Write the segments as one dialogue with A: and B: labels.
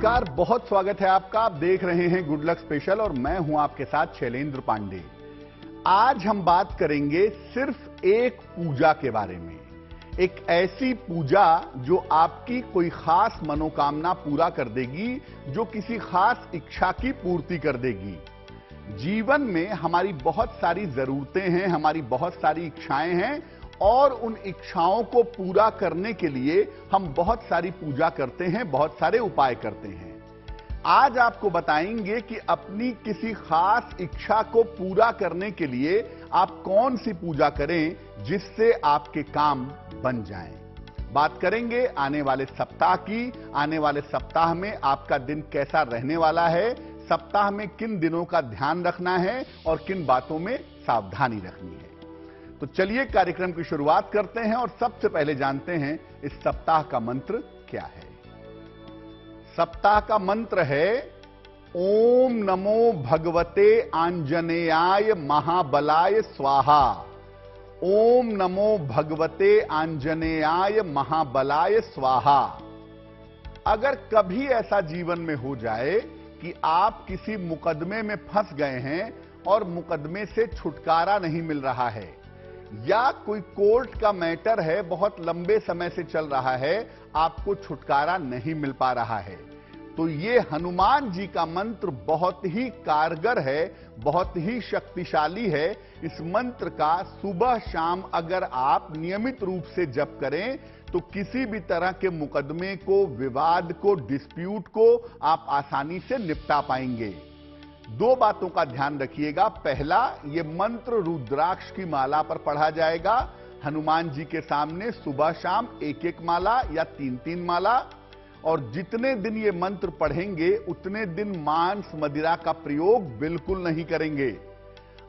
A: नमस्कार, बहुत स्वागत है आपका। आप देख रहे हैं गुड लक स्पेशल और मैं हूं आपके साथ शैलेंद्र पांडे। आज हम बात करेंगे सिर्फ एक पूजा के बारे में, एक ऐसी पूजा जो आपकी कोई खास मनोकामना पूरा कर देगी, जो किसी खास इच्छा की पूर्ति कर देगी। जीवन में हमारी बहुत सारी जरूरतें हैं, हमारी बहुत सारी इच्छाएं हैं और उन इच्छाओं को पूरा करने के लिए हम बहुत सारी पूजा करते हैं, बहुत सारे उपाय करते हैं। आज आपको बताएंगे कि अपनी किसी खास इच्छा को पूरा करने के लिए आप कौन सी पूजा करें जिससे आपके काम बन जाएं। बात करेंगे आने वाले सप्ताह की। आने वाले सप्ताह में आपका दिन कैसा रहने वाला है, सप्ताह में किन दिनों का ध्यान रखना है और किन बातों में सावधानी रखनी है। तो चलिए कार्यक्रम की शुरुआत करते हैं और सबसे पहले जानते हैं इस सप्ताह का मंत्र क्या है। सप्ताह का मंत्र है ओम नमो भगवते आंजनेयाय महाबलाय स्वाहा। ओम नमो भगवते आंजनेयाय महाबलाय स्वाहा। अगर कभी ऐसा जीवन में हो जाए कि आप किसी मुकदमे में फंस गए हैं और मुकदमे से छुटकारा नहीं मिल रहा है, या कोई कोर्ट का मैटर है, बहुत लंबे समय से चल रहा है, आपको छुटकारा नहीं मिल पा रहा है, तो ये हनुमान जी का मंत्र बहुत ही कारगर है, बहुत ही शक्तिशाली है। इस मंत्र का सुबह शाम अगर आप नियमित रूप से जप करें तो किसी भी तरह के मुकदमे को, विवाद को, डिस्प्यूट को आप आसानी से निपटा पाएंगे। दो बातों का ध्यान रखिएगा। पहला, यह मंत्र रुद्राक्ष की माला पर पढ़ा जाएगा। हनुमान जी के सामने सुबह शाम एक एक माला या तीन तीन माला, और जितने दिन ये मंत्र पढ़ेंगे उतने दिन मांस मदिरा का प्रयोग बिल्कुल नहीं करेंगे।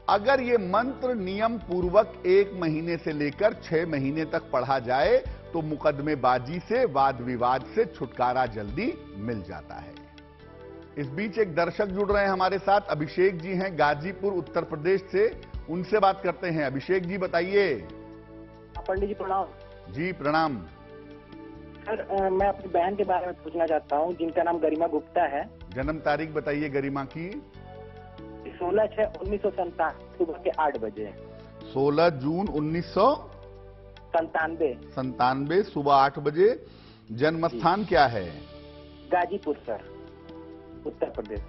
A: अगर ये मंत्र नियम पूर्वक 1 महीने से लेकर 6 महीने तक पढ़ा जाए तो मुकदमेबाजी से, वाद विवाद से छुटकारा जल्दी मिल जाता है। इस बीच एक दर्शक जुड़ रहे हैं हमारे साथ। अभिषेक जी हैं गाजीपुर उत्तर प्रदेश से, उनसे बात करते हैं। अभिषेक जी बताइए।
B: पंडित जी प्रणाम। जी
A: प्रणाम
B: सर। मैं अपनी बहन के बारे में पूछना चाहता हूँ जिनका नाम गरिमा गुप्ता है।
A: जन्म तारीख बताइए गरिमा की।
B: 16/6/1997 सुबह के 8 बजे।
A: 16 जून 1997 सुबह 8 बजे। जन्म स्थान क्या है?
B: गाजीपुर सर, उत्तर प्रदेश।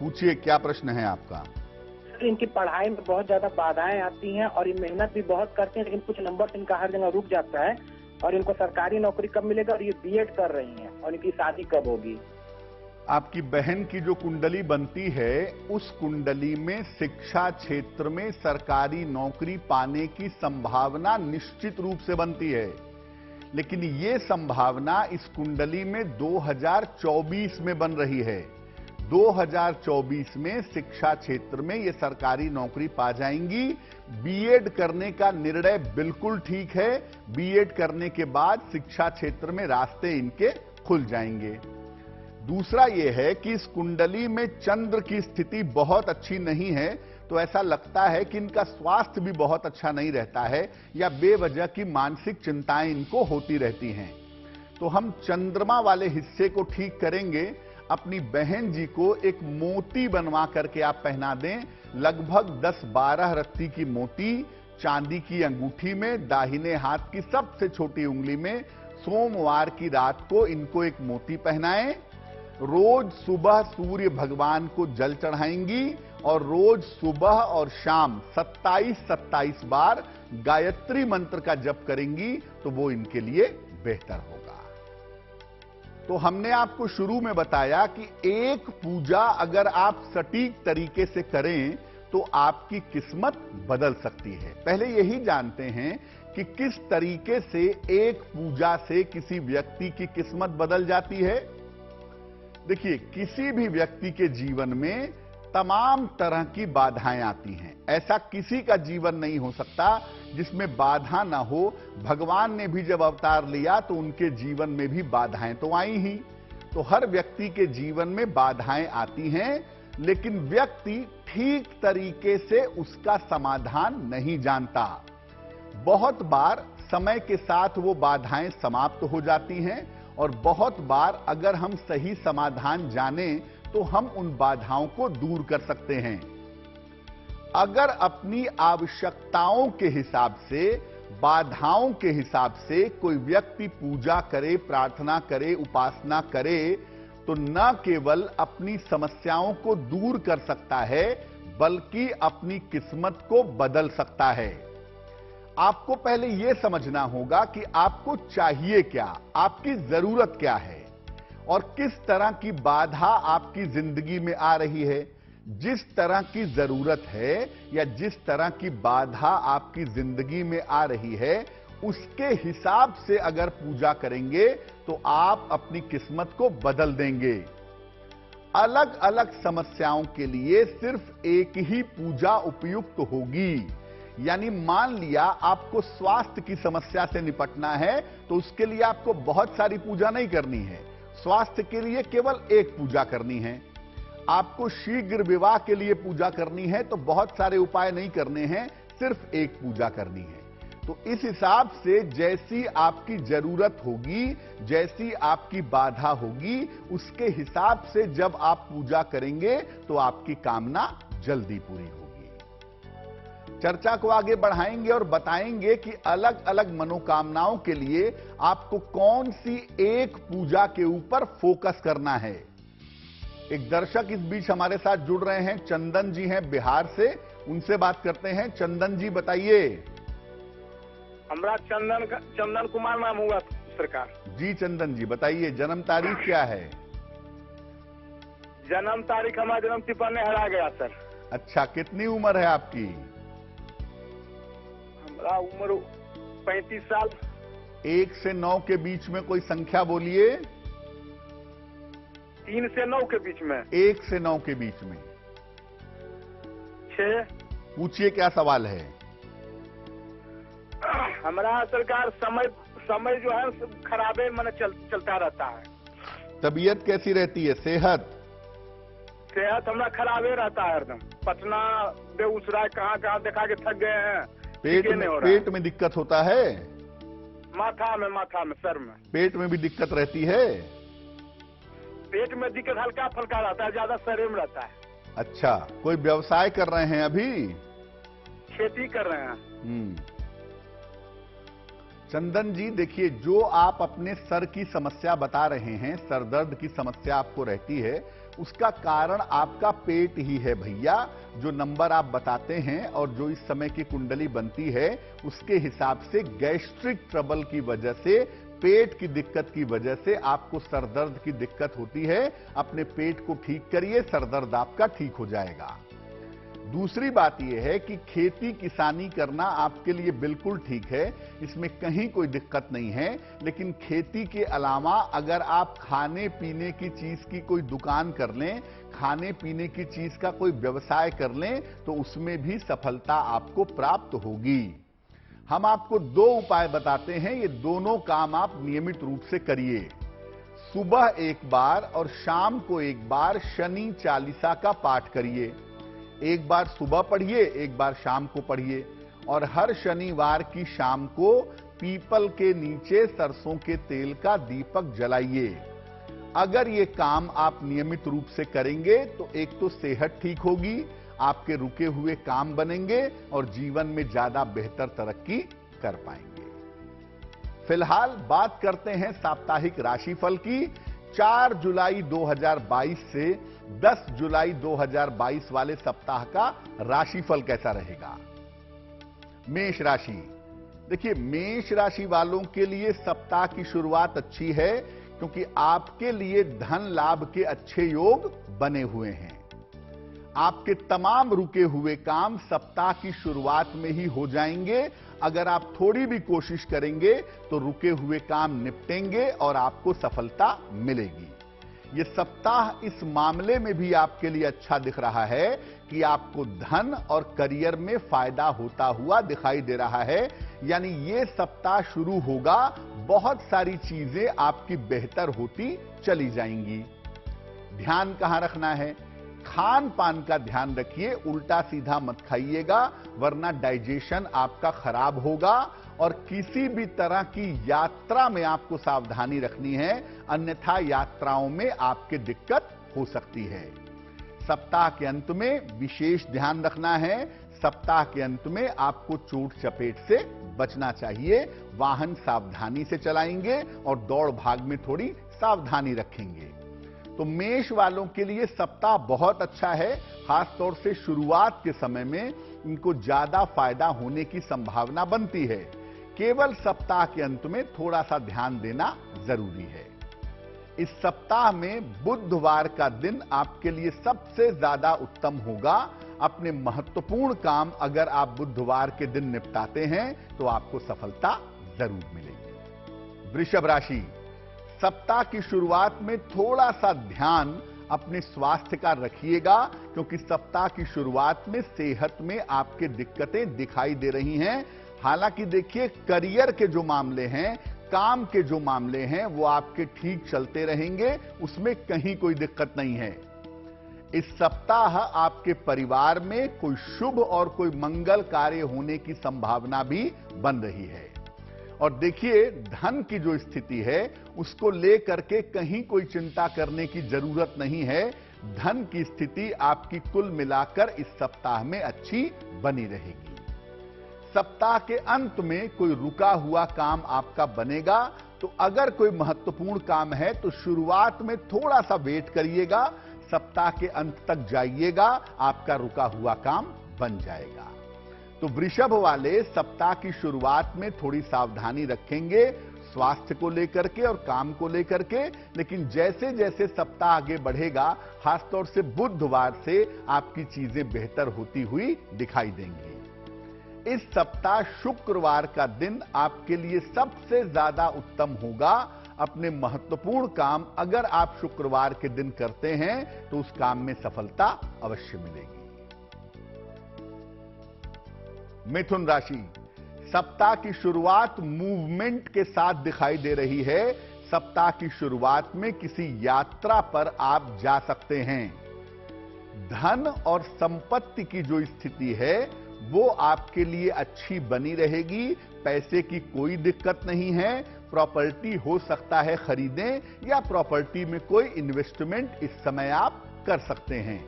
A: पूछिए क्या प्रश्न है आपका।
B: सर, इनकी पढ़ाई में बहुत ज्यादा बाधाएं आती हैं और ये मेहनत भी बहुत करते हैं, लेकिन कुछ नंबर इनका हर जगह रुक जाता है। और इनको सरकारी नौकरी कब मिलेगा, और ये बीएड कर रही हैं, और इनकी शादी कब होगी?
A: आपकी बहन की जो कुंडली बनती है उस कुंडली में शिक्षा क्षेत्र में सरकारी नौकरी पाने की संभावना निश्चित रूप से बनती है, लेकिन ये संभावना इस कुंडली में 2024 में बन रही है। 2024 में शिक्षा क्षेत्र में ये सरकारी नौकरी पा जाएंगी। बीएड करने का निर्णय बिल्कुल ठीक है। बीएड करने के बाद शिक्षा क्षेत्र में रास्ते इनके खुल जाएंगे। दूसरा यह है कि इस कुंडली में चंद्र की स्थिति बहुत अच्छी नहीं है, तो ऐसा लगता है कि इनका स्वास्थ्य भी बहुत अच्छा नहीं रहता है, या बेवजह की मानसिक चिंताएं इनको होती रहती हैं। तो हम चंद्रमा वाले हिस्से को ठीक करेंगे। अपनी बहन जी को एक मोती बनवा करके आप पहना दें। लगभग 10-12 रत्ती की मोती चांदी की अंगूठी में, दाहिने हाथ की सबसे छोटी उंगली में। सोमवार की रात को इनको एक मोती पहनाएं। रोज सुबह सूर्य भगवान को जल चढ़ाएंगी और रोज सुबह और शाम 27-27 बार गायत्री मंत्र का जप करेंगी तो वो इनके लिए बेहतर होगा। तो हमने आपको शुरू में बताया कि एक पूजा अगर आप सटीक तरीके से करें तो आपकी किस्मत बदल सकती है। पहले यही जानते हैं कि किस तरीके से एक पूजा से किसी व्यक्ति की किस्मत बदल जाती है। देखिए, किसी भी व्यक्ति के जीवन में तमाम तरह की बाधाएं आती हैं। ऐसा किसी का जीवन नहीं हो सकता जिसमें बाधा ना हो। भगवान ने भी जब अवतार लिया तो उनके जीवन में भी बाधाएं तो आई ही। तो हर व्यक्ति के जीवन में बाधाएं आती हैं, लेकिन व्यक्ति ठीक तरीके से उसका समाधान नहीं जानता। बहुत बार समय के साथ वो बाधाएं समाप्त हो जाती हैं और बहुत बार अगर हम सही समाधान जानें तो हम उन बाधाओं को दूर कर सकते हैं। अगर अपनी आवश्यकताओं के हिसाब से, बाधाओं के हिसाब से कोई व्यक्ति पूजा करे, प्रार्थना करे, उपासना करे, तो न केवल अपनी समस्याओं को दूर कर सकता है बल्कि अपनी किस्मत को बदल सकता है। आपको पहले यह समझना होगा कि आपको चाहिए क्या, आपकी जरूरत क्या है और किस तरह की बाधा आपकी जिंदगी में आ रही है। जिस तरह की जरूरत है या जिस तरह की बाधा आपकी जिंदगी में आ रही है, उसके हिसाब से अगर पूजा करेंगे तो आप अपनी किस्मत को बदल देंगे। अलग अलग समस्याओं के लिए सिर्फ एक ही पूजा उपयुक्त होगी। यानी मान लिया आपको स्वास्थ्य की समस्या से निपटना है तो उसके लिए आपको बहुत सारी पूजा नहीं करनी है, स्वास्थ्य के लिए केवल एक पूजा करनी है। आपको शीघ्र विवाह के लिए पूजा करनी है तो बहुत सारे उपाय नहीं करने हैं, सिर्फ एक पूजा करनी है। तो इस हिसाब से जैसी आपकी जरूरत होगी, जैसी आपकी बाधा होगी, उसके हिसाब से जब आप पूजा करेंगे तो आपकी कामना जल्दी पूरी होगी। चर्चा को आगे बढ़ाएंगे और बताएंगे कि अलग अलग मनोकामनाओं के लिए आपको कौन सी एक पूजा के ऊपर फोकस करना है। एक दर्शक इस बीच हमारे साथ जुड़ रहे हैं, चंदन जी हैं बिहार से, उनसे बात करते हैं। चंदन जी बताइए।
B: हमारा चंदन कुमार नाम हुआ सरकार।
A: जी चंदन जी बताइए, जन्म तारीख क्या है?
B: जन्म तारीख हमारा जन्म तिपन्ने हरा गया सर।
A: अच्छा, कितनी उम्र है आपकी?
B: हमारा उम्र 35 साल।
A: 1 से 9 के बीच में कोई संख्या बोलिए।
B: 3 से 9 के बीच में।
A: 1 से 9 के बीच में
B: 6।
A: पूछिए क्या सवाल है।
B: हमारा सरकार समय जो है खराबे मन चलता रहता है।
A: तबीयत कैसी रहती है? सेहत
B: सेहत हमारा खराबे रहता है एकदम। पटना बेगूसराय कहाँ दिखा के थक गए हैं।
A: पेट में दिक्कत होता है?
B: माथा में सर में।
A: पेट में भी दिक्कत रहती है?
B: पेट में दिक्कत हल्का फुल्का रहता है, ज्यादा शरीर में रहता है।
A: अच्छा, कोई व्यवसाय कर रहे हैं अभी?
B: खेती कर रहे हैं।
A: चंदन जी देखिए, जो आप अपने सर की समस्या बता रहे हैं, सर दर्द की समस्या आपको रहती है, उसका कारण आपका पेट ही है भैया। जो नंबर आप बताते हैं और जो इस समय की कुंडली बनती है, उसके हिसाब से गैस्ट्रिक ट्रबल की वजह से, पेट की दिक्कत की वजह से आपको सर दर्द की दिक्कत होती है। अपने पेट को ठीक करिए, सर दर्द आपका ठीक हो जाएगा। दूसरी बात यह है कि खेती किसानी करना आपके लिए बिल्कुल ठीक है, इसमें कहीं कोई दिक्कत नहीं है। लेकिन खेती के अलावा अगर आप खाने पीने की चीज की कोई दुकान कर लें, खाने पीने की चीज का कोई व्यवसाय कर लें, तो उसमें भी सफलता आपको प्राप्त होगी। हम आपको 2 उपाय बताते हैं, ये दोनों काम आप नियमित रूप से करिए। सुबह एक बार और शाम को एक बार शनि चालीसा का पाठ करिए। एक बार सुबह पढ़िए, एक बार शाम को पढ़िए। और हर शनिवार की शाम को पीपल के नीचे सरसों के तेल का दीपक जलाइए। अगर ये काम आप नियमित रूप से करेंगे तो एक तो सेहत ठीक होगी, आपके रुके हुए काम बनेंगे और जीवन में ज्यादा बेहतर तरक्की कर पाएंगे। फिलहाल बात करते हैं साप्ताहिक राशिफल की। 4 जुलाई 2022 से 10 जुलाई 2022 वाले सप्ताह का राशिफल कैसा रहेगा। मेष राशि, देखिए मेष राशि वालों के लिए सप्ताह की शुरुआत अच्छी है, क्योंकि आपके लिए धन लाभ के अच्छे योग बने हुए हैं। आपके तमाम रुके हुए काम सप्ताह की शुरुआत में ही हो जाएंगे। अगर आप थोड़ी भी कोशिश करेंगे तो रुके हुए काम निपटेंगे और आपको सफलता मिलेगी। ये सप्ताह इस मामले में भी आपके लिए अच्छा दिख रहा है कि आपको धन और करियर में फायदा होता हुआ दिखाई दे रहा है। यानी ये सप्ताह शुरू होगा, बहुत सारी चीजें आपकी बेहतर होती चली जाएंगी। ध्यान कहां रखना है? खान पान का ध्यान रखिए, उल्टा सीधा मत खाइएगा, वरना डाइजेशन आपका खराब होगा और किसी भी तरह की यात्रा में आपको सावधानी रखनी है, अन्यथा यात्राओं में आपके दिक्कत हो सकती है। सप्ताह के अंत में विशेष ध्यान रखना है। सप्ताह के अंत में आपको चोट चपेट से बचना चाहिए। वाहन सावधानी से चलाएंगे और दौड़ भाग में थोड़ी सावधानी रखेंगे। तो मेष वालों के लिए सप्ताह बहुत अच्छा है। खासतौर से शुरुआत के समय में इनको ज्यादा फायदा होने की संभावना बनती है। केवल सप्ताह के अंत में थोड़ा सा ध्यान देना जरूरी है। इस सप्ताह में बुधवार का दिन आपके लिए सबसे ज्यादा उत्तम होगा। अपने महत्वपूर्ण काम अगर आप बुधवार के दिन निपटाते हैं तो आपको सफलता जरूर मिलेगी। वृषभ राशि, सप्ताह की शुरुआत में थोड़ा सा ध्यान अपने स्वास्थ्य का रखिएगा, क्योंकि सप्ताह की शुरुआत में सेहत में आपके दिक्कतें दिखाई दे रही हैं। हालांकि देखिए, करियर के जो मामले हैं, काम के जो मामले हैं, वो आपके ठीक चलते रहेंगे, उसमें कहीं कोई दिक्कत नहीं है। इस सप्ताह आपके परिवार में कोई शुभ और कोई मंगल कार्य होने की संभावना भी बन रही है। और देखिए, धन की जो स्थिति है उसको लेकर के कहीं कोई चिंता करने की जरूरत नहीं है। धन की स्थिति आपकी कुल मिलाकर इस सप्ताह में अच्छी बनी रहेगी। सप्ताह के अंत में कोई रुका हुआ काम आपका बनेगा, तो अगर कोई महत्वपूर्ण काम है तो शुरुआत में थोड़ा सा वेट करिएगा, सप्ताह के अंत तक जाइएगा, आपका रुका हुआ काम बन जाएगा। तो वृषभ वाले सप्ताह की शुरुआत में थोड़ी सावधानी रखेंगे स्वास्थ्य को लेकर के और काम को लेकर के, लेकिन जैसे जैसे सप्ताह आगे बढ़ेगा, खासतौर से बुधवार से आपकी चीजें बेहतर होती हुई दिखाई देंगी। इस सप्ताह शुक्रवार का दिन आपके लिए सबसे ज्यादा उत्तम होगा। अपने महत्वपूर्ण काम अगर आप शुक्रवार के दिन करते हैं तो उस काम में सफलता अवश्य मिलेगी। मिथुन राशि, सप्ताह की शुरुआत मूवमेंट के साथ दिखाई दे रही है। सप्ताह की शुरुआत में किसी यात्रा पर आप जा सकते हैं। धन और संपत्ति की जो स्थिति है वो आपके लिए अच्छी बनी रहेगी। पैसे की कोई दिक्कत नहीं है। प्रॉपर्टी हो सकता है खरीदें या प्रॉपर्टी में कोई इन्वेस्टमेंट इस समय आप कर सकते हैं।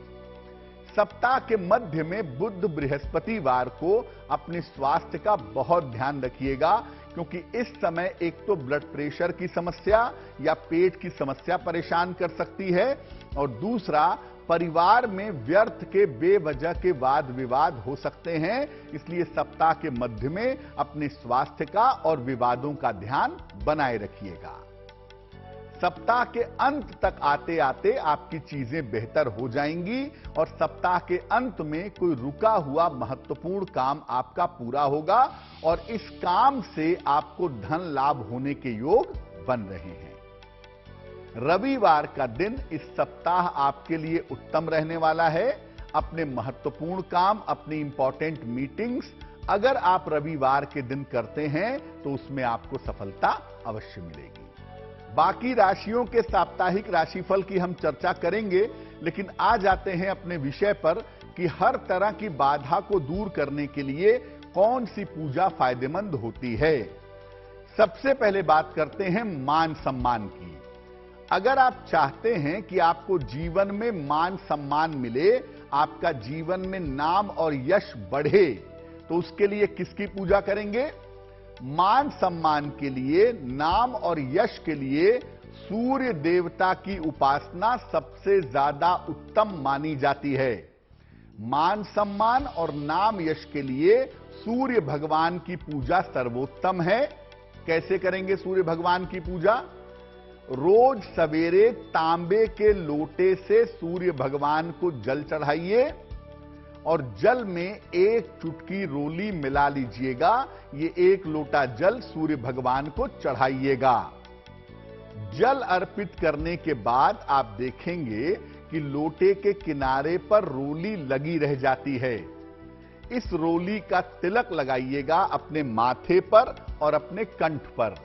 A: सप्ताह के मध्य में बुध बृहस्पतिवार को अपने स्वास्थ्य का बहुत ध्यान रखिएगा, क्योंकि इस समय एक तो ब्लड प्रेशर की समस्या या पेट की समस्या परेशान कर सकती है, और दूसरा परिवार में व्यर्थ के बेवजह के वाद विवाद हो सकते हैं। इसलिए सप्ताह के मध्य में अपने स्वास्थ्य का और विवादों का ध्यान बनाए रखिएगा। सप्ताह के अंत तक आते आते आपकी चीजें बेहतर हो जाएंगी और सप्ताह के अंत में कोई रुका हुआ महत्वपूर्ण काम आपका पूरा होगा और इस काम से आपको धन लाभ होने के योग बन रहे हैं। रविवार का दिन इस सप्ताह आपके लिए उत्तम रहने वाला है। अपने महत्वपूर्ण काम, अपनी इंपॉर्टेंट मीटिंग्स अगर आप रविवार के दिन करते हैं तो उसमें आपको सफलता अवश्य मिलेगी। बाकी राशियों के साप्ताहिक राशिफल की हम चर्चा करेंगे, लेकिन आ जाते हैं अपने विषय पर कि हर तरह की बाधा को दूर करने के लिए कौन सी पूजा फायदेमंद होती है। सबसे पहले बात करते हैं मान सम्मान की। अगर आप चाहते हैं कि आपको जीवन में मान सम्मान मिले, आपका जीवन में नाम और यश बढ़े, तो उसके लिए किसकी पूजा करेंगे? मान सम्मान के लिए, नाम और यश के लिए सूर्य देवता की उपासना सबसे ज्यादा उत्तम मानी जाती है। मान सम्मान और नाम यश के लिए सूर्य भगवान की पूजा सर्वोत्तम है। कैसे करेंगे सूर्य भगवान की पूजा? रोज सवेरे तांबे के लोटे से सूर्य भगवान को जल चढ़ाइए और जल में एक चुटकी रोली मिला लीजिएगा। ये एक लोटा जल सूर्य भगवान को चढ़ाइएगा। जल अर्पित करने के बाद आप देखेंगे कि लोटे के किनारे पर रोली लगी रह जाती है। इस रोली का तिलक लगाइएगा अपने माथे पर और अपने कंठ पर।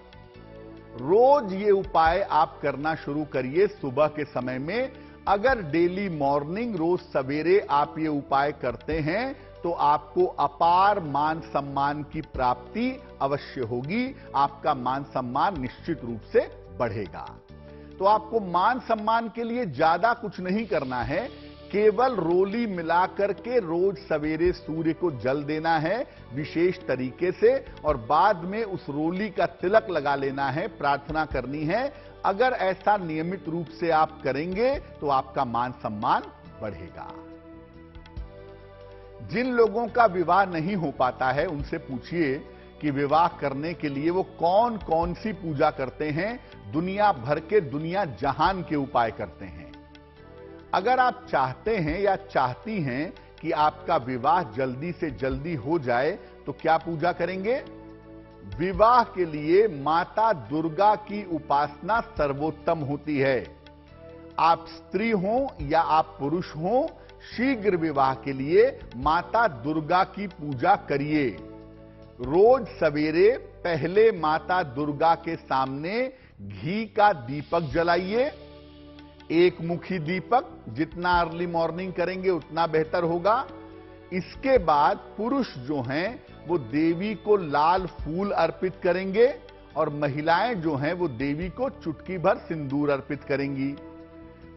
A: रोज ये उपाय आप करना शुरू करिए सुबह के समय में। अगर डेली मॉर्निंग रोज सवेरे आप ये उपाय करते हैं तो आपको अपार मान सम्मान की प्राप्ति अवश्य होगी। आपका मान सम्मान निश्चित रूप से बढ़ेगा। तो आपको मान सम्मान के लिए ज्यादा कुछ नहीं करना है, केवल रोली मिलाकर के रोज सवेरे सूर्य को जल देना है विशेष तरीके से, और बाद में उस रोली का तिलक लगा लेना है, प्रार्थना करनी है। अगर ऐसा नियमित रूप से आप करेंगे तो आपका मान सम्मान बढ़ेगा। जिन लोगों का विवाह नहीं हो पाता है उनसे पूछिए कि विवाह करने के लिए वो कौन कौन सी पूजा करते हैं। दुनिया भर के, दुनिया जहान के उपाय करते हैं। अगर आप चाहते हैं या चाहती हैं कि आपका विवाह जल्दी से जल्दी हो जाए तो क्या पूजा करेंगे? विवाह के लिए माता दुर्गा की उपासना सर्वोत्तम होती है। आप स्त्री हो या आप पुरुष हो, शीघ्र विवाह के लिए माता दुर्गा की पूजा करिए। रोज सवेरे पहले माता दुर्गा के सामने घी का दीपक जलाइए, एक मुखी दीपक। जितना अर्ली मॉर्निंग करेंगे उतना बेहतर होगा। इसके बाद पुरुष जो हैं वो देवी को लाल फूल अर्पित करेंगे, और महिलाएं जो हैं वो देवी को चुटकी भर सिंदूर अर्पित करेंगी।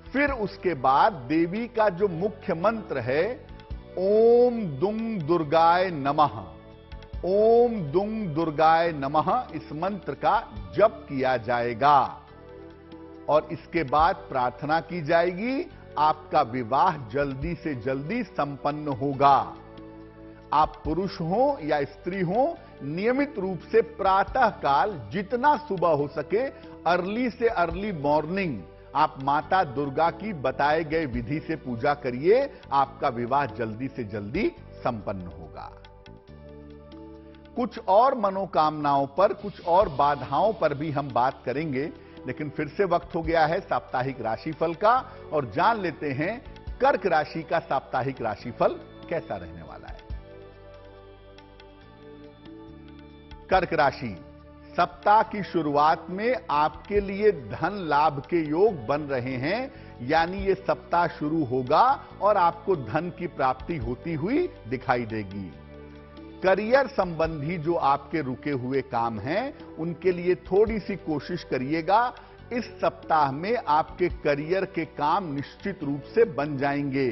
A: फिर उसके बाद देवी का जो मुख्य मंत्र है, ओम दुंग दुर्गाय नमः, ओम दुंग दुर्गाय नमः, इस मंत्र का जप किया जाएगा और इसके बाद प्रार्थना की जाएगी। आपका विवाह जल्दी से जल्दी संपन्न होगा। आप पुरुष हो या स्त्री हो, नियमित रूप से प्रातः काल जितना सुबह हो सके, अर्ली से अर्ली मॉर्निंग आप माता दुर्गा की बताए गए विधि से पूजा करिए। आपका विवाह जल्दी से जल्दी संपन्न होगा। कुछ और मनोकामनाओं पर, कुछ और बाधाओं पर भी हम बात करेंगे, लेकिन फिर से वक्त हो गया है साप्ताहिक राशिफल का, और जान लेते हैं कर्क राशि का साप्ताहिक राशिफल कैसा रहने वाला है। कर्क राशि, सप्ताह की शुरुआत में आपके लिए धन लाभ के योग बन रहे हैं, यानी ये सप्ताह शुरू होगा और आपको धन की प्राप्ति होती हुई दिखाई देगी। करियर संबंधी जो आपके रुके हुए काम हैं, उनके लिए थोड़ी सी कोशिश करिएगा। इस सप्ताह में आपके करियर के काम निश्चित रूप से बन जाएंगे।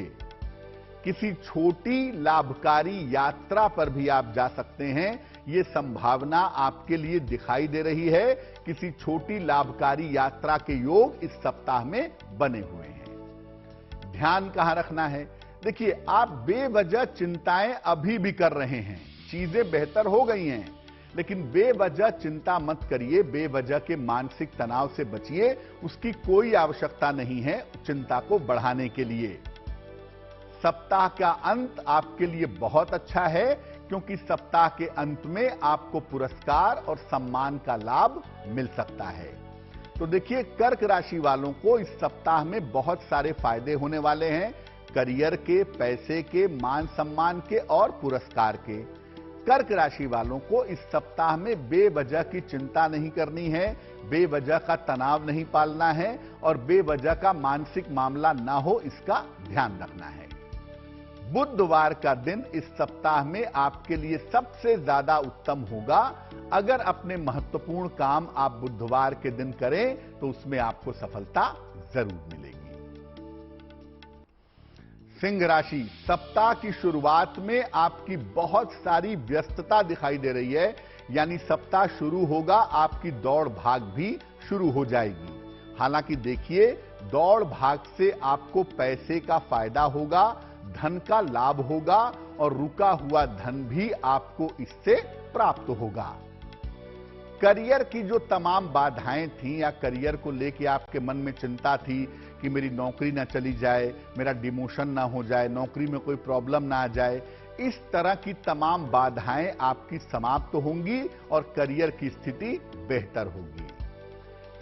A: किसी छोटी लाभकारी यात्रा पर भी आप जा सकते हैं, ये संभावना आपके लिए दिखाई दे रही है। किसी छोटी लाभकारी यात्रा के योग इस सप्ताह में बने हुए हैं। ध्यान कहां रखना है? देखिए, आप बेवजह चिंताएं अभी भी कर रहे हैं। चीजें बेहतर हो गई हैं, लेकिन बेवजह चिंता मत करिए, बेवजह के मानसिक तनाव से बचिए। उसकी कोई आवश्यकता नहीं है चिंता को बढ़ाने के लिए। सप्ताह का अंत आपके लिए बहुत अच्छा है, क्योंकि सप्ताह के अंत में आपको पुरस्कार और सम्मान का लाभ मिल सकता है। तो देखिए, कर्क राशि वालों को इस सप्ताह में बहुत सारे फायदे होने वाले हैं, करियर के, पैसे के, मान सम्मान के और पुरस्कार के। कर्क राशि वालों को इस सप्ताह में बेवजह की चिंता नहीं करनी है, बेवजह का तनाव नहीं पालना है, और बेवजह का मानसिक मामला ना हो, इसका ध्यान रखना है। बुधवार का दिन इस सप्ताह में आपके लिए सबसे ज्यादा उत्तम होगा। अगर अपने महत्वपूर्ण काम आप बुधवार के दिन करें तो उसमें आपको सफलता जरूर मिलेगी। सिंह राशि, सप्ताह की शुरुआत में आपकी बहुत सारी व्यस्तता दिखाई दे रही है, यानी सप्ताह शुरू होगा, आपकी दौड़ भाग भी शुरू हो जाएगी। हालांकि देखिए, दौड़ भाग से आपको पैसे का फायदा होगा, धन का लाभ होगा, और रुका हुआ धन भी आपको इससे प्राप्त होगा। करियर की जो तमाम बाधाएं थीं, या करियर को लेकर आपके मन में चिंता थी कि मेरी नौकरी ना चली जाए, मेरा डिमोशन ना हो जाए, नौकरी में कोई प्रॉब्लम ना आ जाए, इस तरह की तमाम बाधाएं आपकी समाप्त होंगी और करियर की स्थिति बेहतर होगी।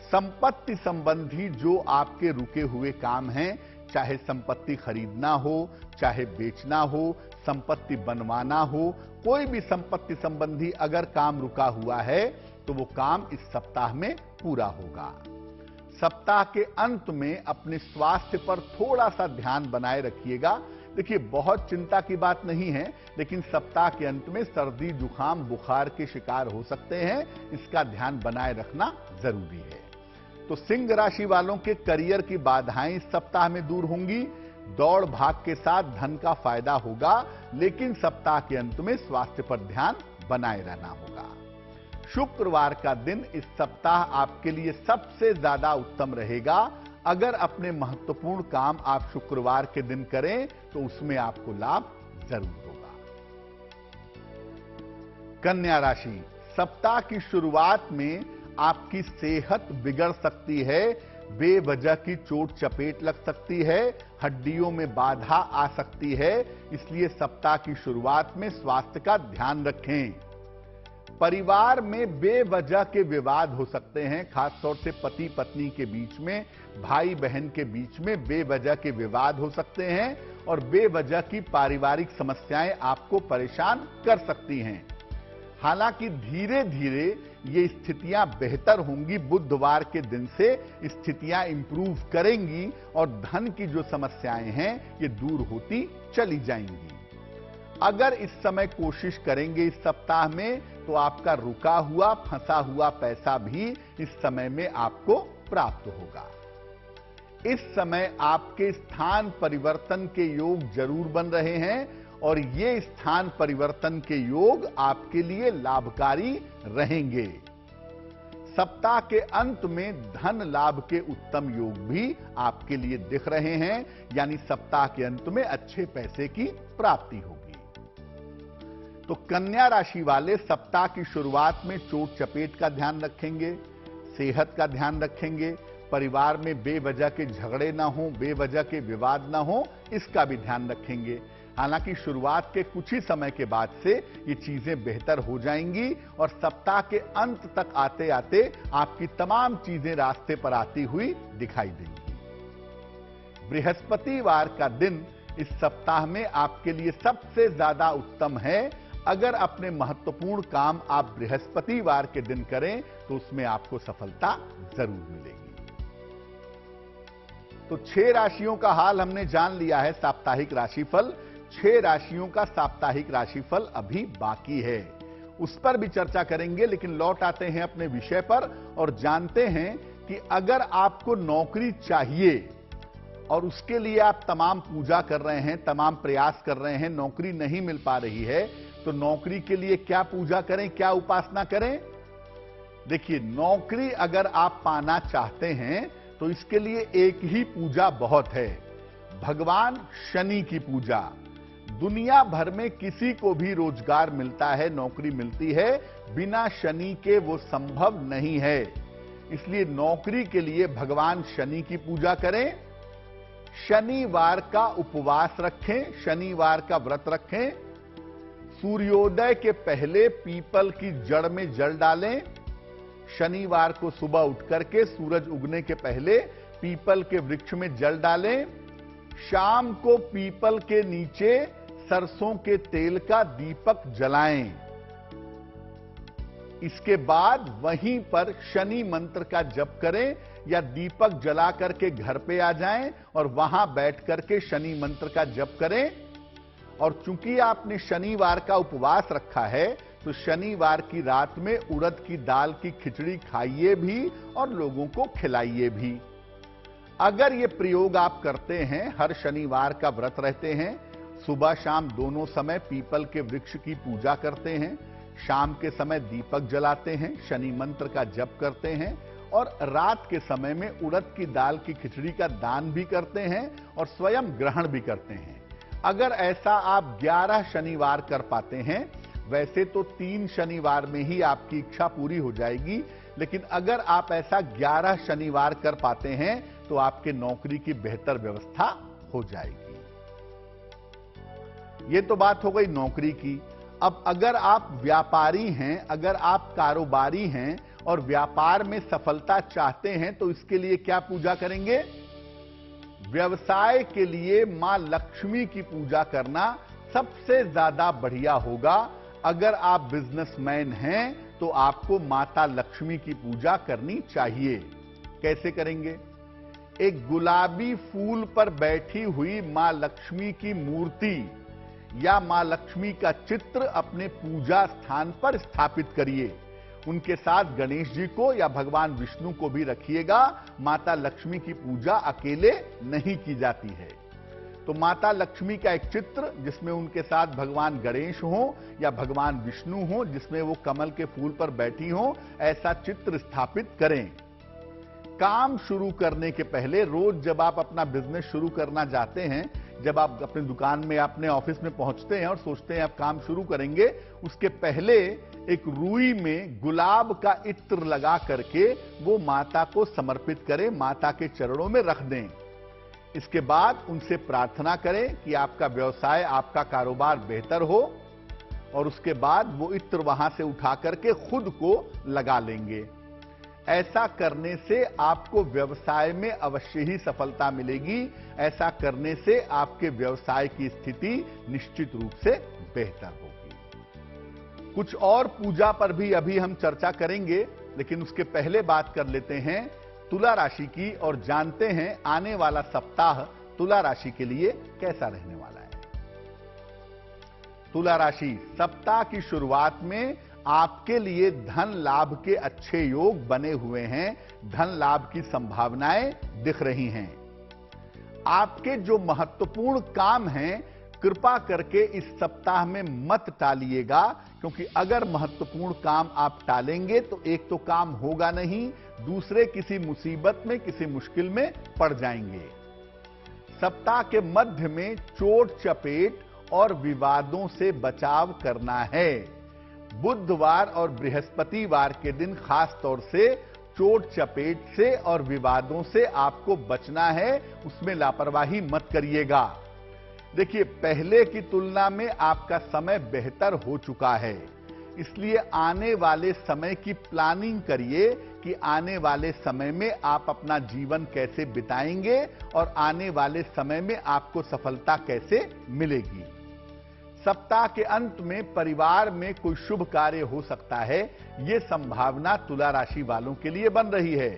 A: संपत्ति संबंधी जो आपके रुके हुए काम हैं, चाहे संपत्ति खरीदना हो, चाहे बेचना हो, संपत्ति बनवाना हो, कोई भी संपत्ति संबंधी अगर काम रुका हुआ है तो वो काम इस सप्ताह में पूरा होगा। सप्ताह के अंत में अपने स्वास्थ्य पर थोड़ा सा ध्यान बनाए रखिएगा। देखिए, बहुत चिंता की बात नहीं है, लेकिन सप्ताह के अंत में सर्दी, जुकाम, बुखार के शिकार हो सकते हैं। इसका ध्यान बनाए रखना जरूरी है। तो सिंह राशि वालों के करियर की बाधाएं इस सप्ताह में दूर होंगी। दौड़ भाग के साथ धन का फायदा होगा, लेकिन सप्ताह के अंत में स्वास्थ्य पर ध्यान बनाए रहना होगा। शुक्रवार का दिन इस सप्ताह आपके लिए सबसे ज्यादा उत्तम रहेगा। अगर अपने महत्वपूर्ण काम आप शुक्रवार के दिन करें तो उसमें आपको लाभ जरूर होगा। कन्या राशि, सप्ताह की शुरुआत में आपकी सेहत बिगड़ सकती है। बेवजह की चोट चपेट लग सकती है, हड्डियों में बाधा आ सकती है। इसलिए सप्ताह की शुरुआत में स्वास्थ्य का ध्यान रखें। परिवार में बेवजह के विवाद हो सकते हैं, खासतौर से पति पत्नी के बीच में, भाई बहन के बीच में बेवजह के विवाद हो सकते हैं और बेवजह की पारिवारिक समस्याएं आपको परेशान कर सकती हैं। हालांकि धीरे धीरे ये स्थितियां बेहतर होंगी। बुधवार के दिन से स्थितियां इंप्रूव करेंगी और धन की जो समस्याएं हैं ये दूर होती चली जाएंगी। अगर इस समय कोशिश करेंगे इस सप्ताह में, तो आपका रुका हुआ, फंसा हुआ पैसा भी इस समय में आपको प्राप्त होगा। इस समय आपके स्थान परिवर्तन के योग जरूर बन रहे हैं और ये स्थान परिवर्तन के योग आपके लिए लाभकारी रहेंगे। सप्ताह के अंत में धन लाभ के उत्तम योग भी आपके लिए दिख रहे हैं, यानी सप्ताह के अंत में अच्छे पैसे की प्राप्ति होगी। तो कन्या राशि वाले सप्ताह की शुरुआत में चोट चपेट का ध्यान रखेंगे, सेहत का ध्यान रखेंगे, परिवार में बेवजह के झगड़े ना हो, बेवजह के विवाद ना हो, इसका भी ध्यान रखेंगे। हालांकि शुरुआत के कुछ ही समय के बाद से ये चीजें बेहतर हो जाएंगी और सप्ताह के अंत तक आते आते आपकी तमाम चीजें रास्ते पर आती हुई दिखाई देंगी। बृहस्पतिवार का दिन इस सप्ताह में आपके लिए सबसे ज्यादा उत्तम है। अगर अपने महत्वपूर्ण काम आप बृहस्पतिवार के दिन करें तो उसमें आपको सफलता जरूर मिलेगी। तो 6 राशियों का हाल हमने जान लिया है, साप्ताहिक राशिफल। 6 राशियों का साप्ताहिक राशिफल अभी बाकी है, उस पर भी चर्चा करेंगे। लेकिन लौट आते हैं अपने विषय पर और जानते हैं कि अगर आपको नौकरी चाहिए और उसके लिए आप तमाम पूजा कर रहे हैं, तमाम प्रयास कर रहे हैं, नौकरी नहीं मिल पा रही है, तो नौकरी के लिए क्या पूजा करें, क्या उपासना करें? देखिए, नौकरी अगर आप पाना चाहते हैं तो इसके लिए एक ही पूजा बहुत है, भगवान शनि की पूजा। दुनिया भर में किसी को भी रोजगार मिलता है, नौकरी मिलती है, बिना शनि के वो संभव नहीं है। इसलिए नौकरी के लिए भगवान शनि की पूजा करें। शनिवार का उपवास रखें, शनिवार का व्रत रखें। सूर्योदय के पहले पीपल की जड़ में जल डालें। शनिवार को सुबह उठ करके सूरज उगने के पहले पीपल के वृक्ष में जल डालें। शाम को पीपल के नीचे सरसों के तेल का दीपक जलाएं। इसके बाद वहीं पर शनि मंत्र का जप करें या दीपक जला करके घर पे आ जाएं और वहां बैठ करके शनि मंत्र का जप करें। और चूंकि आपने शनिवार का उपवास रखा है तो शनिवार की रात में उड़द की दाल की खिचड़ी खाइए भी और लोगों को खिलाइए भी। अगर ये प्रयोग आप करते हैं, हर शनिवार का व्रत रहते हैं, सुबह शाम दोनों समय पीपल के वृक्ष की पूजा करते हैं, शाम के समय दीपक जलाते हैं, शनि मंत्र का जप करते हैं और रात के समय में उड़द की दाल की खिचड़ी का दान भी करते हैं और स्वयं ग्रहण भी करते हैं। अगर ऐसा आप 11 शनिवार कर पाते हैं, वैसे तो 3 शनिवार में ही आपकी इच्छा पूरी हो जाएगी, लेकिन अगर आप ऐसा 11 शनिवार कर पाते हैं तो आपके नौकरी की बेहतर व्यवस्था हो जाएगी। ये तो बात हो गई नौकरी की। अब अगर आप व्यापारी हैं, अगर आप कारोबारी हैं और व्यापार में सफलता चाहते हैं तो इसके लिए क्या पूजा करेंगे? व्यवसाय के लिए मां लक्ष्मी की पूजा करना सबसे ज्यादा बढ़िया होगा। अगर आप बिजनेसमैन हैं तो आपको माता लक्ष्मी की पूजा करनी चाहिए। कैसे करेंगे? एक गुलाबी फूल पर बैठी हुई मां लक्ष्मी की मूर्ति या मां लक्ष्मी का चित्र अपने पूजा स्थान पर स्थापित करिए। उनके साथ गणेश जी को या भगवान विष्णु को भी रखिएगा। माता लक्ष्मी की पूजा अकेले नहीं की जाती है। तो माता लक्ष्मी का एक चित्र जिसमें उनके साथ भगवान गणेश हो या भगवान विष्णु हो, जिसमें वो कमल के फूल पर बैठी हो, ऐसा चित्र स्थापित करें। काम शुरू करने के पहले रोज जब आप अपना बिजनेस शुरू करना चाहते हैं, जब आप अपनी दुकान में, अपने ऑफिस में पहुंचते हैं और सोचते हैं आप काम शुरू करेंगे, उसके पहले एक रुई में गुलाब का इत्र लगा करके वो माता को समर्पित करें, माता के चरणों में रख दें। इसके बाद उनसे प्रार्थना करें कि आपका व्यवसाय, आपका कारोबार बेहतर हो, और उसके बाद वो इत्र वहां से उठा करके खुद को लगा लेंगे। ऐसा करने से आपको व्यवसाय में अवश्य ही सफलता मिलेगी। ऐसा करने से आपके व्यवसाय की स्थिति निश्चित रूप से बेहतर होगी। कुछ और पूजा पर भी अभी हम चर्चा करेंगे, लेकिन उसके पहले बात कर लेते हैं तुला राशि की और जानते हैं आने वाला सप्ताह तुला राशि के लिए कैसा रहने वाला है। तुला राशि, सप्ताह की शुरुआत में आपके लिए धन लाभ के अच्छे योग बने हुए हैं। धन लाभ की संभावनाएं दिख रही हैं। आपके जो महत्वपूर्ण काम हैं, कृपा करके इस सप्ताह में मत टालिएगा, क्योंकि अगर महत्वपूर्ण काम आप टालेंगे तो एक तो काम होगा नहीं, दूसरे किसी मुसीबत में, किसी मुश्किल में पड़ जाएंगे। सप्ताह के मध्य में चोट चपेट और विवादों से बचाव करना है। बुधवार और बृहस्पतिवार के दिन खास तौर से चोट चपेट से और विवादों से आपको बचना है, उसमें लापरवाही मत करिएगा। देखिए, पहले की तुलना में आपका समय बेहतर हो चुका है, इसलिए आने वाले समय की प्लानिंग करिए कि आने वाले समय में आप अपना जीवन कैसे बिताएंगे और आने वाले समय में आपको सफलता कैसे मिलेगी। सप्ताह के अंत में परिवार में कोई शुभ कार्य हो सकता है, यह संभावना तुला राशि वालों के लिए बन रही है।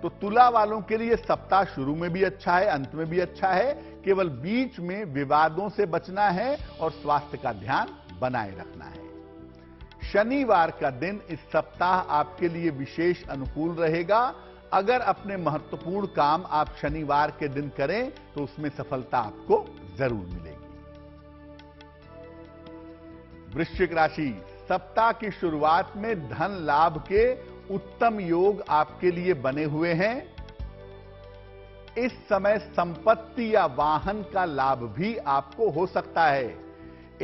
A: तो तुला वालों के लिए सप्ताह शुरू में भी अच्छा है, अंत में भी अच्छा है। केवल बीच में विवादों से बचना है और स्वास्थ्य का ध्यान बनाए रखना है। शनिवार का दिन इस सप्ताह आपके लिए विशेष अनुकूल रहेगा। अगर अपने महत्वपूर्ण काम आप शनिवार के दिन करें तो उसमें सफलता आपको जरूर मिलेगी। वृश्चिक राशि, सप्ताह की शुरुआत में धन लाभ के उत्तम योग आपके लिए बने हुए हैं। इस समय संपत्ति या वाहन का लाभ भी आपको हो सकता है।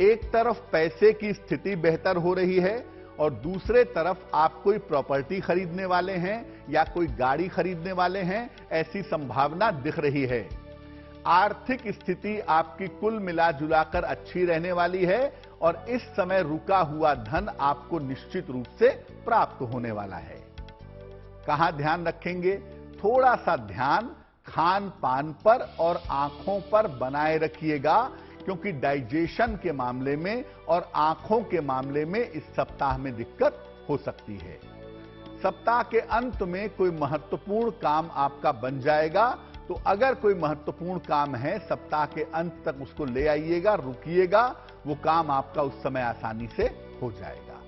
A: एक तरफ पैसे की स्थिति बेहतर हो रही है और दूसरे तरफ आप कोई प्रॉपर्टी खरीदने वाले हैं या कोई गाड़ी खरीदने वाले हैं, ऐसी संभावना दिख रही है। आर्थिक स्थिति आपकी कुल मिलाजुलाकर अच्छी रहने वाली है और इस समय रुका हुआ धन आपको निश्चित रूप से प्राप्त होने वाला है। कहां ध्यान रखेंगे? थोड़ा सा ध्यान खान पान पर और आंखों पर बनाए रखिएगा, क्योंकि डाइजेशन के मामले में और आंखों के मामले में इस सप्ताह में दिक्कत हो सकती है। सप्ताह के अंत में कोई महत्वपूर्ण काम आपका बन जाएगा, तो अगर कोई महत्वपूर्ण काम है सप्ताह के अंत तक उसको ले आइएगा, रुकिएगा, वो काम आपका उस समय आसानी से हो जाएगा।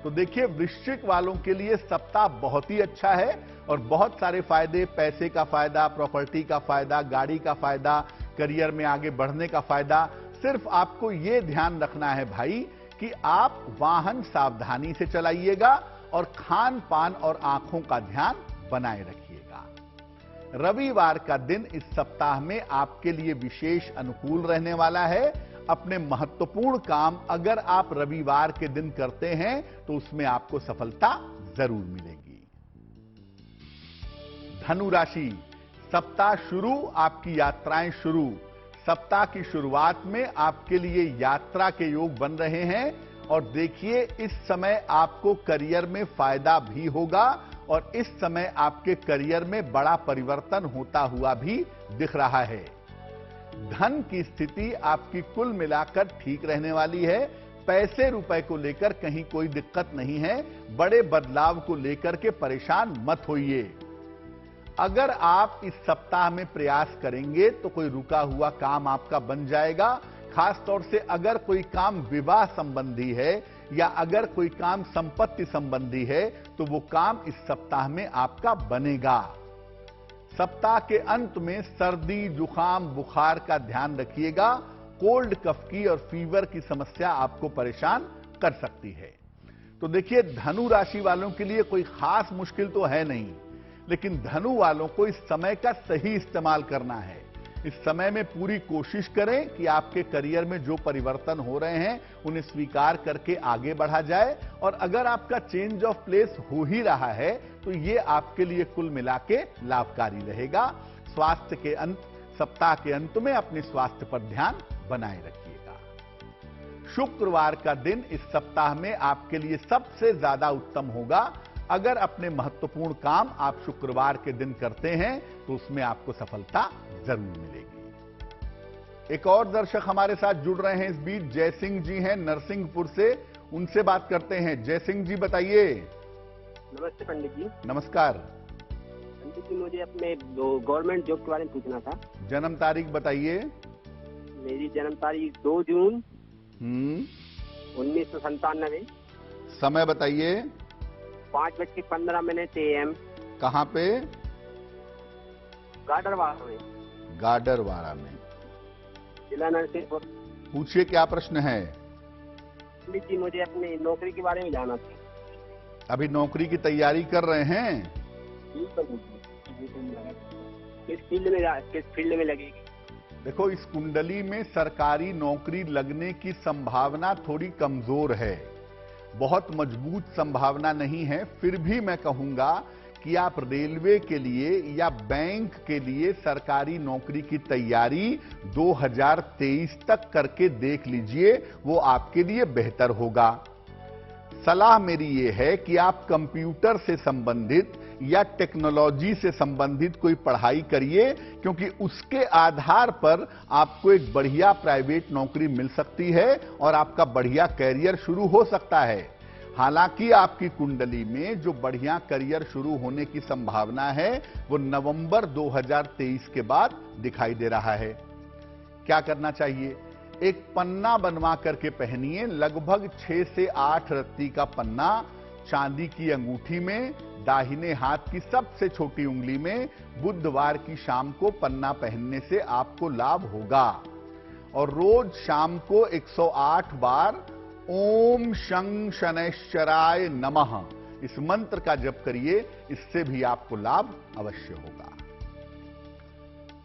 A: तो देखिए, वृश्चिक वालों के लिए सप्ताह बहुत ही अच्छा है और बहुत सारे फायदे, पैसे का फायदा, प्रॉपर्टी का फायदा, गाड़ी का फायदा, करियर में आगे बढ़ने का फायदा। सिर्फ आपको यह ध्यान रखना है भाई कि आप वाहन सावधानी से चलाइएगा और खान पान और आंखों का ध्यान बनाए रखिएगा। रविवार का दिन इस सप्ताह में आपके लिए विशेष अनुकूल रहने वाला है। अपने महत्वपूर्ण काम अगर आप रविवार के दिन करते हैं तो उसमें आपको सफलता जरूर मिलेगी। धनु राशि, सप्ताह शुरू, आपकी यात्राएं शुरू। सप्ताह की शुरुआत में आपके लिए यात्रा के योग बन रहे हैं और देखिए, इस समय आपको करियर में फायदा भी होगा और इस समय आपके करियर में बड़ा परिवर्तन होता हुआ भी दिख रहा है। धन की स्थिति आपकी कुल मिलाकर ठीक रहने वाली है। पैसे रुपए को लेकर कहीं कोई दिक्कत नहीं है। बड़े बदलाव को लेकर के परेशान मत होइए। अगर आप इस सप्ताह में प्रयास करेंगे तो कोई रुका हुआ काम आपका बन जाएगा। खास तौर से अगर कोई काम विवाह संबंधी है या अगर कोई काम संपत्ति संबंधी है तो वो काम इस सप्ताह में आपका बनेगा। सप्ताह के अंत में सर्दी, जुकाम, बुखार का ध्यान रखिएगा। कोल्ड कफ की और फीवर की समस्या आपको परेशान कर सकती है। तो देखिए, धनु राशि वालों के लिए कोई खास मुश्किल तो है नहीं, लेकिन धनु वालों को इस समय का सही इस्तेमाल करना है। इस समय में पूरी कोशिश करें कि आपके करियर में जो परिवर्तन हो रहे हैं उन्हें स्वीकार करके आगे बढ़ा जाए। और अगर आपका चेंज ऑफ प्लेस हो ही रहा है तो ये आपके लिए कुल मिला के लाभकारी रहेगा। स्वास्थ्य के सप्ताह के अंत में अपने स्वास्थ्य पर ध्यान बनाए रखिएगा। शुक्रवार का दिन इस सप्ताह में आपके लिए सबसे ज्यादा उत्तम होगा। अगर अपने महत्वपूर्ण काम आप शुक्रवार के दिन करते हैं तो उसमें आपको सफलता जरूर मिलेगी। एक और दर्शक हमारे साथ जुड़ रहे हैं इस बीच। जयसिंह जी हैं नरसिंहपुर से, उनसे बात करते हैं। जयसिंह जी बताइए।
C: नमस्ते पंडित जी।
A: नमस्कार
C: पंडित जी, मुझे अपने गवर्नमेंट जॉब के बारे में पूछना था।
A: जन्म तारीख बताइए।
C: मेरी जन्म तारीख 2 जून 1997।
A: समय बताइए।
C: 5:15 AM।
A: कहाँ पे?
C: गाडरवाड़ा में।
A: गाडरवाड़ा में।
C: जिला नरसिंहपुर।
A: पूछिए, क्या प्रश्न है?
C: पंडित जी, मुझे अपनी नौकरी के बारे में जानना था।
A: अभी नौकरी की तैयारी कर रहे हैं?
C: किस फील्ड में लगेगी?
A: देखो, इस कुंडली में सरकारी नौकरी लगने की संभावना थोड़ी कमजोर है, बहुत मजबूत संभावना नहीं है। फिर भी मैं कहूंगा कि आप रेलवे के लिए या बैंक के लिए सरकारी नौकरी की तैयारी 2023 तक करके देख लीजिए, वो आपके लिए बेहतर होगा। सलाह मेरी ये है कि आप कंप्यूटर से संबंधित या टेक्नोलॉजी से संबंधित कोई पढ़ाई करिए, क्योंकि उसके आधार पर आपको एक बढ़िया प्राइवेट नौकरी मिल सकती है और आपका बढ़िया कैरियर शुरू हो सकता है। हालांकि आपकी कुंडली में जो बढ़िया करियर शुरू होने की संभावना है वो नवंबर 2023 के बाद दिखाई दे रहा है। क्या करना चाहिए? एक पन्ना बनवा करके पहनिए, लगभग 6 से 8 रत्ती का पन्ना, चांदी की अंगूठी में, दाहिने हाथ की सबसे छोटी उंगली में। बुधवार की शाम को पन्ना पहनने से आपको लाभ होगा। और रोज शाम को 108 बार ओम शं शनैश्चराय नमः इस मंत्र का जप करिए, इससे भी आपको लाभ अवश्य होगा।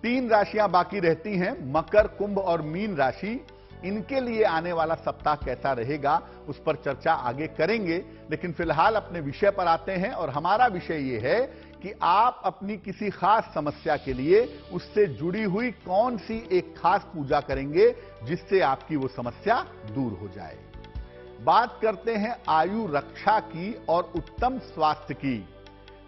A: 3 राशियां बाकी रहती हैं, मकर, कुंभ और मीन राशि। इनके लिए आने वाला सप्ताह कैसा रहेगा उस पर चर्चा आगे करेंगे, लेकिन फिलहाल अपने विषय पर आते हैं। और हमारा विषय यह है कि आप अपनी किसी खास समस्या के लिए उससे जुड़ी हुई कौन सी एक खास पूजा करेंगे जिससे आपकी वो समस्या दूर हो जाए। बात करते हैं आयु रक्षा की और उत्तम स्वास्थ्य की।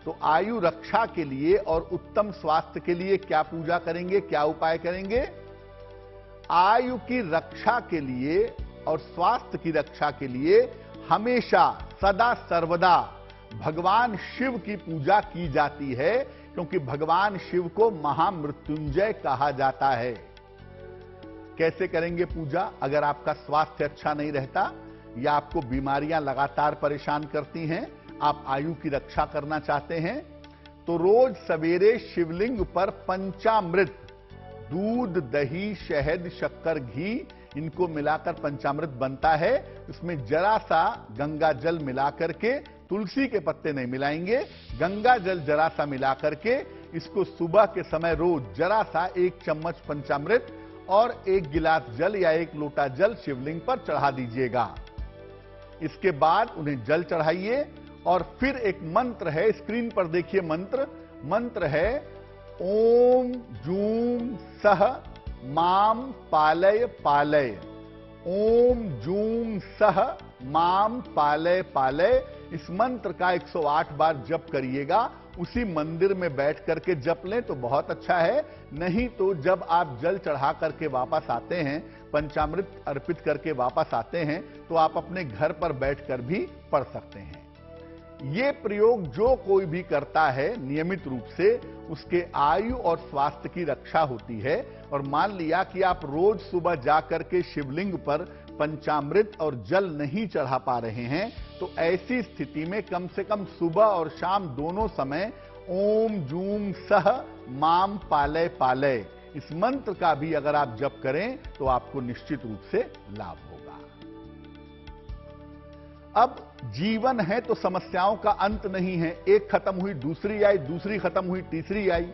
A: तो आयु रक्षा के लिए और उत्तम स्वास्थ्य के लिए क्या पूजा करेंगे, क्या उपाय करेंगे? आयु की रक्षा के लिए और स्वास्थ्य की रक्षा के लिए हमेशा सदा सर्वदा भगवान शिव की पूजा की जाती है, क्योंकि भगवान शिव को महामृत्युंजय कहा जाता है। कैसे करेंगे पूजा? अगर आपका स्वास्थ्य अच्छा नहीं रहता या आपको बीमारियां लगातार परेशान करती हैं, आप आयु की रक्षा करना चाहते हैं, तो रोज सवेरे शिवलिंग पर पंचामृत, दूध, दही, शहद, शक्कर, घी, इनको मिलाकर पंचामृत बनता है। इसमें जरा सा गंगा जल मिलाकर के, तुलसी के पत्ते नहीं मिलाएंगे, गंगा जल जरा सा मिलाकर के इसको सुबह के समय रोज जरा सा 1 चम्मच पंचामृत और 1 गिलास जल या 1 लोटा जल शिवलिंग पर चढ़ा दीजिएगा। इसके बाद उन्हें जल चढ़ाइए और फिर एक मंत्र है, स्क्रीन पर देखिए मंत्र है ओम जूम सह माम पालय पालय। ओम जूम सह माम पालय पालय। इस मंत्र का 108 बार जप करिएगा। उसी मंदिर में बैठ करके जप लें तो बहुत अच्छा है, नहीं तो जब आप जल चढ़ा करके वापस आते हैं, पंचामृत अर्पित करके वापस आते हैं, तो आप अपने घर पर बैठकर भी पढ़ सकते हैं। ये प्रयोग जो कोई भी करता है नियमित रूप से, उसके आयु और स्वास्थ्य की रक्षा होती है। और मान लिया कि आप रोज सुबह जाकर के शिवलिंग पर पंचामृत और जल नहीं चढ़ा पा रहे हैं, तो ऐसी स्थिति में कम से कम सुबह और शाम दोनों समय ओम जूम सह माम पालय पालय इस मंत्र का भी अगर आप जप करें तो आपको निश्चित रूप से लाभ होगा। अब जीवन है तो समस्याओं का अंत नहीं है। एक खत्म हुई दूसरी आई, दूसरी खत्म हुई तीसरी आई।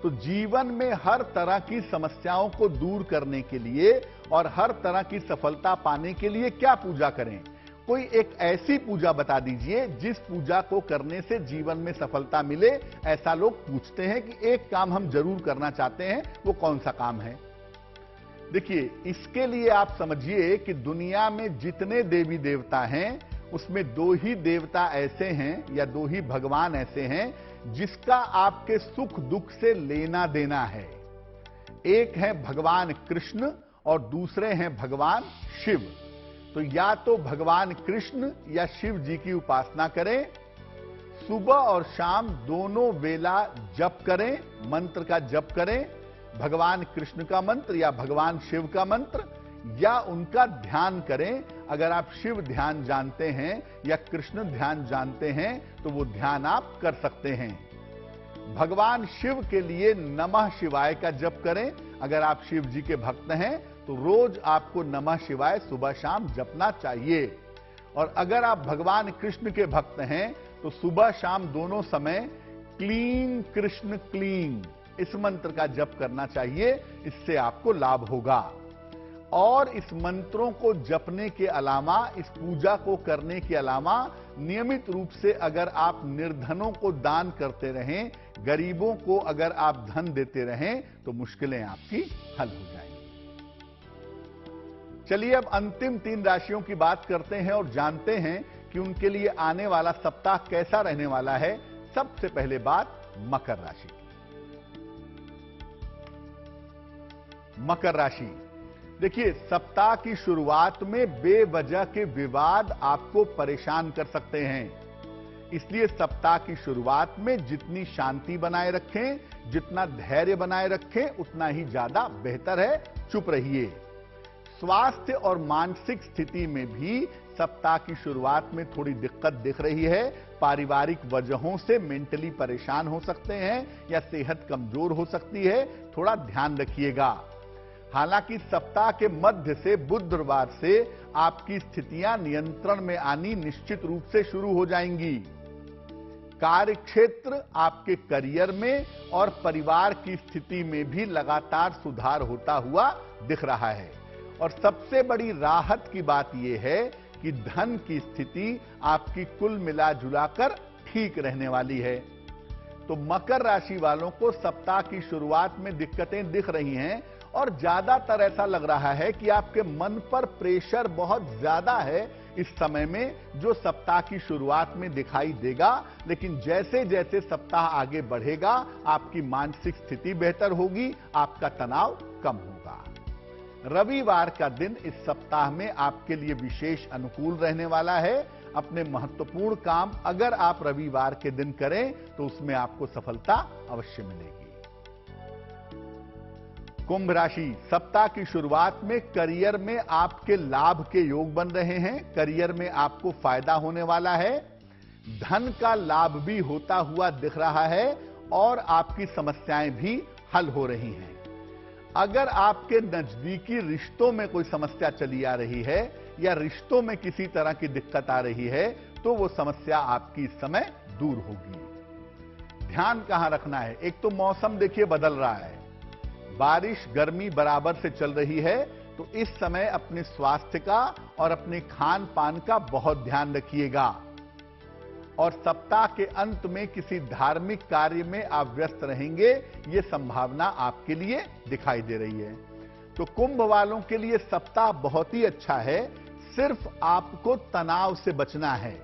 A: तो जीवन में हर तरह की समस्याओं को दूर करने के लिए और हर तरह की सफलता पाने के लिए क्या पूजा करें? कोई एक ऐसी पूजा बता दीजिए जिस पूजा को करने से जीवन में सफलता मिले। ऐसा लोग पूछते हैं कि एक काम हम जरूर करना चाहते हैं, वो कौन सा काम है? देखिए, इसके लिए आप समझिए कि दुनिया में जितने देवी देवता हैं उसमें दो ही देवता ऐसे हैं या दो ही भगवान ऐसे हैं जिसका आपके सुख दुख से लेना देना है। एक है भगवान कृष्ण और दूसरे हैं भगवान शिव। तो या तो भगवान कृष्ण या शिव जी की उपासना करें, सुबह और शाम दोनों वेला जप करें, मंत्र का जप करें, भगवान कृष्ण का मंत्र या भगवान शिव का मंत्र, या उनका ध्यान करें। अगर आप शिव ध्यान जानते हैं या कृष्ण ध्यान जानते हैं तो वो ध्यान आप कर सकते हैं। भगवान शिव के लिए नमः शिवाय का जप करें। अगर आप शिव जी के भक्त हैं तो रोज आपको नमः शिवाय सुबह शाम जपना चाहिए। और अगर आप भगवान कृष्ण के भक्त हैं तो सुबह शाम दोनों समय क्लीं कृष्ण क्लीं इस मंत्र का जप करना चाहिए। इससे आपको लाभ होगा। और इस मंत्रों को जपने के अलावा, इस पूजा को करने के अलावा नियमित रूप से अगर आप निर्धनों को दान करते रहें, गरीबों को अगर आप धन देते रहें तो मुश्किलें आपकी हल हो जाएंगी। चलिए अब अंतिम 3 राशियों की बात करते हैं और जानते हैं कि उनके लिए आने वाला सप्ताह कैसा रहने वाला है। सबसे पहले बात मकर राशि। मकर राशि, देखिए, सप्ताह की शुरुआत में बेवजह के विवाद आपको परेशान कर सकते हैं। इसलिए सप्ताह की शुरुआत में जितनी शांति बनाए रखें, जितना धैर्य बनाए रखें, उतना ही ज्यादा बेहतर है। चुप रहिए। स्वास्थ्य और मानसिक स्थिति में भी सप्ताह की शुरुआत में थोड़ी दिक्कत दिख रही है। पारिवारिक वजहों से मेंटली परेशान हो सकते हैं या सेहत कमजोर हो सकती है। थोड़ा ध्यान रखिएगा। हालांकि सप्ताह के मध्य से बुधवार से आपकी स्थितियां नियंत्रण में आनी निश्चित रूप से शुरू हो जाएंगी। कार्य क्षेत्र, आपके करियर में और परिवार की स्थिति में भी लगातार सुधार होता हुआ दिख रहा है। और सबसे बड़ी राहत की बात यह है कि धन की स्थिति आपकी कुल मिला जुलाकर ठीक रहने वाली है। तो मकर राशि वालों को सप्ताह की शुरुआत में दिक्कतें दिख रही हैं और ज्यादातर ऐसा लग रहा है कि आपके मन पर प्रेशर बहुत ज्यादा है इस समय में, जो सप्ताह की शुरुआत में दिखाई देगा। लेकिन जैसे जैसे सप्ताह आगे बढ़ेगा आपकी मानसिक स्थिति बेहतर होगी, आपका तनाव कम होगा। रविवार का दिन इस सप्ताह में आपके लिए विशेष अनुकूल रहने वाला है। अपने महत्वपूर्ण काम अगर आप रविवार के दिन करें तो उसमें आपको सफलता अवश्य मिलेगी। कुंभ राशि, सप्ताह की शुरुआत में करियर में आपके लाभ के योग बन रहे हैं। करियर में आपको फायदा होने वाला है। धन का लाभ भी होता हुआ दिख रहा है और आपकी समस्याएं भी हल हो रही हैं। अगर आपके नजदीकी रिश्तों में कोई समस्या चली आ रही है या रिश्तों में किसी तरह की दिक्कत आ रही है तो वो समस्या आपकी इस समय दूर होगी। ध्यान कहां रखना है? एक तो मौसम देखिए बदल रहा है, बारिश गर्मी बराबर से चल रही है। तो इस समय अपने स्वास्थ्य का और अपने खान पान का बहुत ध्यान रखिएगा। और सप्ताह के अंत में किसी धार्मिक कार्य में आप व्यस्त रहेंगे, यह संभावना आपके लिए दिखाई दे रही है। तो कुंभ वालों के लिए सप्ताह बहुत ही अच्छा है। सिर्फ आपको तनाव से बचना है।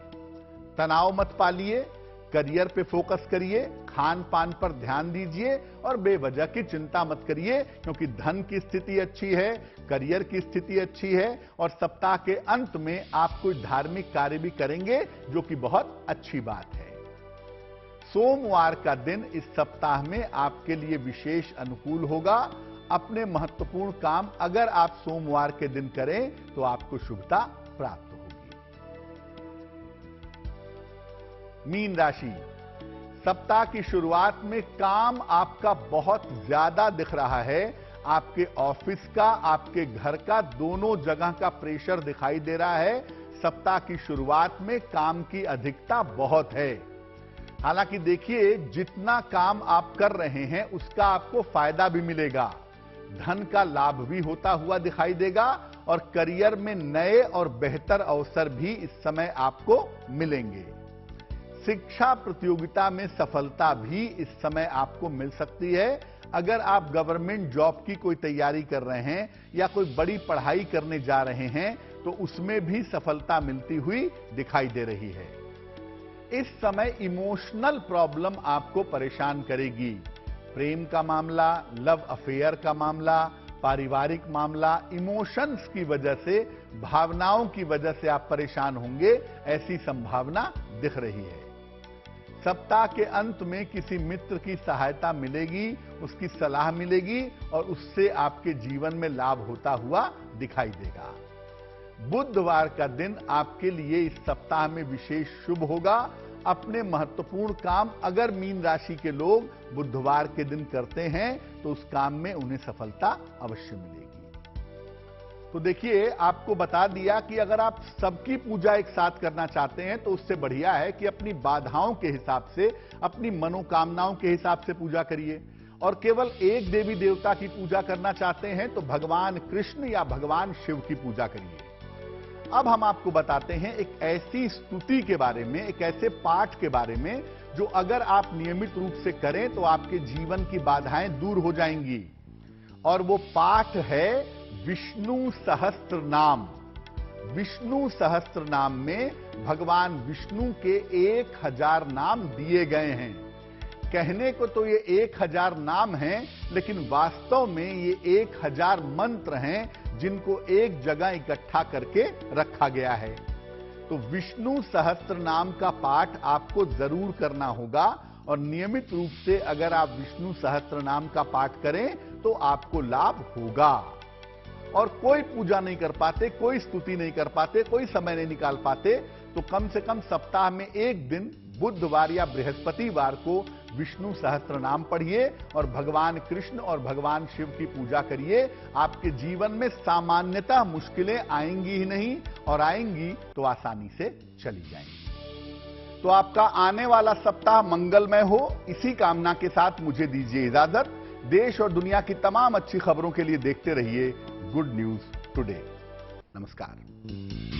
A: तनाव मत पालिए, करियर पे फोकस करिए, खान पान पर ध्यान दीजिए और बेवजह की चिंता मत करिए, क्योंकि धन की स्थिति अच्छी है, करियर की स्थिति अच्छी है और सप्ताह के अंत में आप कोई धार्मिक कार्य भी करेंगे जो कि बहुत अच्छी बात है। सोमवार का दिन इस सप्ताह में आपके लिए विशेष अनुकूल होगा। अपने महत्वपूर्ण काम अगर आप सोमवार के दिन करें तो आपको शुभता प्राप्त होगी। मीन राशि, सप्ताह की शुरुआत में काम आपका बहुत ज्यादा दिख रहा है। आपके ऑफिस का, आपके घर का, दोनों जगह का प्रेशर दिखाई दे रहा है। सप्ताह की शुरुआत में काम की अधिकता बहुत है। हालांकि देखिए, जितना काम आप कर रहे हैं उसका आपको फायदा भी मिलेगा, धन का लाभ भी होता हुआ दिखाई देगा और करियर में नए और बेहतर अवसर भी इस समय आपको मिलेंगे। शिक्षा प्रतियोगिता में सफलता भी इस समय आपको मिल सकती है। अगर आप गवर्नमेंट जॉब की कोई तैयारी कर रहे हैं या कोई बड़ी पढ़ाई करने जा रहे हैं तो उसमें भी सफलता मिलती हुई दिखाई दे रही है। इस समय इमोशनल प्रॉब्लम आपको परेशान करेगी। प्रेम का मामला, लव अफेयर का मामला, पारिवारिक मामला, इमोशंस की वजह से, भावनाओं की वजह से आप परेशान होंगे, ऐसी संभावना दिख रही है। सप्ताह के अंत में किसी मित्र की सहायता मिलेगी, उसकी सलाह मिलेगी और उससे आपके जीवन में लाभ होता हुआ दिखाई देगा। बुधवार का दिन आपके लिए इस सप्ताह में विशेष शुभ होगा। अपने महत्वपूर्ण काम अगर मीन राशि के लोग बुधवार के दिन करते हैं तो उस काम में उन्हें सफलता अवश्य मिलेगी। तो देखिए, आपको बता दिया कि अगर आप सबकी पूजा एक साथ करना चाहते हैं तो उससे बढ़िया है कि अपनी बाधाओं के हिसाब से, अपनी मनोकामनाओं के हिसाब से पूजा करिए। और केवल एक देवी देवता की पूजा करना चाहते हैं तो भगवान कृष्ण या भगवान शिव की पूजा करिए। अब हम आपको बताते हैं एक ऐसी स्तुति के बारे में, एक ऐसे पाठ के बारे में जो अगर आप नियमित रूप से करें तो आपके जीवन की बाधाएं दूर हो जाएंगी। और वो पाठ है विष्णु सहस्त्र नाम। विष्णु सहस्त्र नाम में भगवान विष्णु के 1000 नाम दिए गए हैं। कहने को तो ये 1000 नाम हैं, लेकिन वास्तव में ये 1000 मंत्र हैं जिनको एक जगह इकट्ठा करके रखा गया है। तो विष्णु सहस्त्र नाम का पाठ आपको जरूर करना होगा और नियमित रूप से अगर आप विष्णु सहस्त्र नाम का पाठ करें तो आपको लाभ होगा। और कोई पूजा नहीं कर पाते, कोई स्तुति नहीं कर पाते, कोई समय नहीं निकाल पाते तो कम से कम सप्ताह में एक दिन बुधवार या बृहस्पतिवार को विष्णु सहस्त्र नाम पढ़िए और भगवान कृष्ण और भगवान शिव की पूजा करिए। आपके जीवन में सामान्यतः मुश्किलें आएंगी ही नहीं, और आएंगी तो आसानी से चली जाएंगी। तो आपका आने वाला सप्ताह मंगलमय हो, इसी कामना के साथ मुझे दीजिए इजाजत। देश और दुनिया की तमाम अच्छी खबरों के लिए देखते रहिए गुड न्यूज टुडे। नमस्कार।